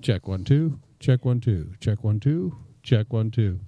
Check 1 2. Check 1 2. Check 1 2. Check 1 2.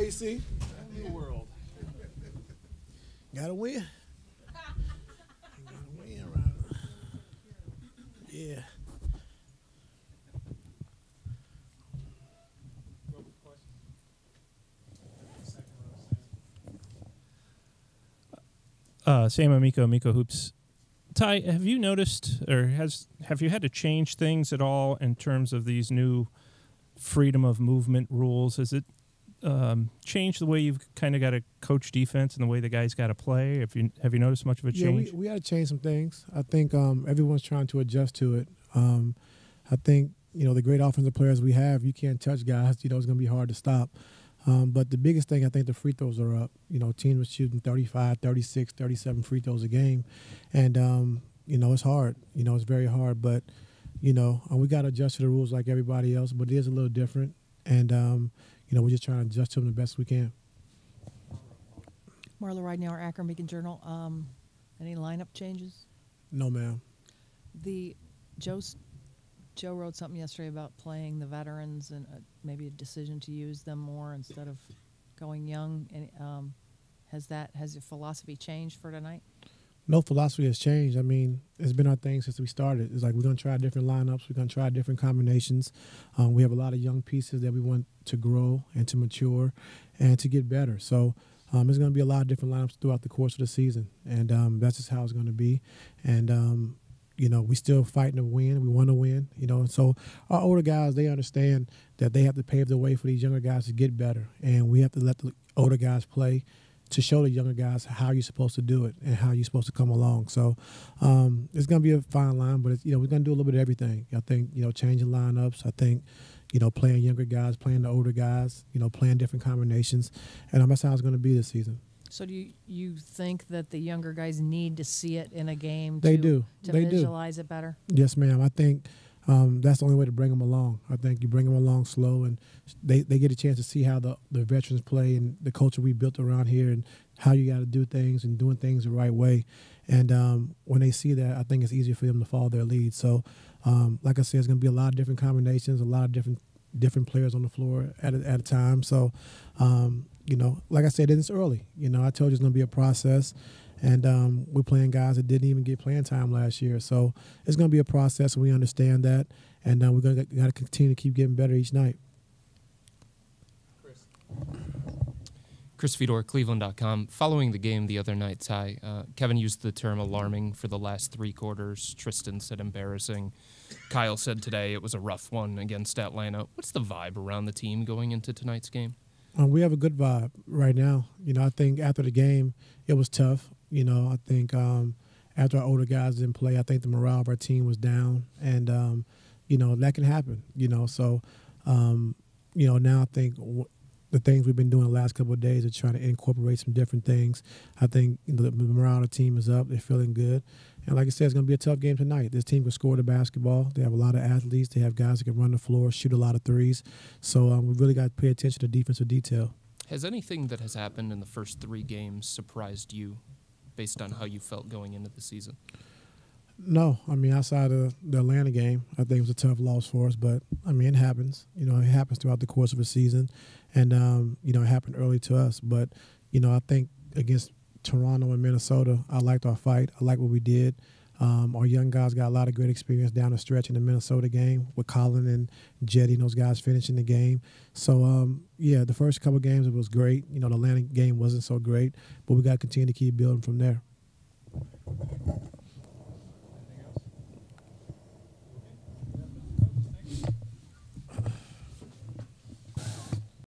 AC. New world. Gotta win. Gotta win around. Yeah. Sam Amico, Amico Hoops. Ty, have you noticed, or have you had to change things at all in terms of these new freedom of movement rules? Has it changed the way you've kind of got to coach defense and the way the guys got to play? Have you noticed much of a change? Yeah, we had to change some things. I think everyone's trying to adjust to it. I think, the great offensive players we have, you can't touch guys. It's going to be hard to stop. But the biggest thing, I think the free throws are up. Teams were shooting 35, 36, 37 free throws a game. And, it's hard. It's very hard. But, we got to adjust to the rules like everybody else. But it is a little different. And, we're just trying to adjust to them the best we can. Marla Ridenour, Akron Beacon Journal. Any lineup changes? No, ma'am. Joe wrote something yesterday about playing the veterans and maybe a decision to use them more instead of going young. And, has your philosophy changed for tonight? No philosophy has changed. I mean, it's been our thing since we started. It's like we're going to try different lineups. We're going to try different combinations. We have a lot of young pieces that we want to grow and to mature and to get better. So there's going to be a lot of different lineups throughout the course of the season. And that's just how it's going to be. And, we still fighting to win. We want to win, And so our older guys, they understand that they have to pave the way for these younger guys to get better. And we have to let the older guys play to show the younger guys how you're supposed to do it and how you're supposed to come along. So it's going to be a fine line, but we're going to do a little bit of everything. I think, changing lineups. I think, playing younger guys, playing the older guys, playing different combinations. And that's how it's going to be this season. So do you think that the younger guys need to see it in a game to They visualize it better? Yes, ma'am. I think that's the only way to bring them along. I think you bring them along slow, and they get a chance to see how the veterans play and the culture we built around here and how you got to do things and doing things the right way. And when they see that, I think it's easier for them to follow their lead. So, like I said, it's going to be a lot of different combinations, a lot of different players on the floor at a time. So, like I said, it's early. I told you it's going to be a process. And we're playing guys that didn't even get playing time last year. So it's going to be a process, and we understand that. And we're going to continue to keep getting better each night. Chris Fedor, Cleveland.com. Following the game the other night, Ty, Kevin used the term alarming for the last three quarters. Tristan said embarrassing. Kyle said today it was a rough one against Atlanta. What's the vibe around the team going into tonight's game? We have a good vibe right now. I think after the game, it was tough. I think after our older guys didn't play, I think the morale of our team was down. And, that can happen, So, now I think the things we've been doing the last couple of days are trying to incorporate some different things. I think the morale of the team is up. They're feeling good. And like I said, it's going to be a tough game tonight. This team can score the basketball. They have a lot of athletes. They have guys that can run the floor, shoot a lot of threes. So we really got to pay attention to defensive detail. Has anything that has happened in the first three games surprised you based on how you felt going into the season? No. Outside of the Atlanta game, I think it was a tough loss for us. But, it happens. It happens throughout the course of a season. And, it happened early to us. But, I think against Toronto and Minnesota, I liked our fight. I liked what we did. Our young guys got a lot of great experience down the stretch in the Minnesota game with Colin and Jetty and those guys finishing the game. So, the first couple of games, it was great. The Atlanta game wasn't so great. But we got to continue to keep building from there.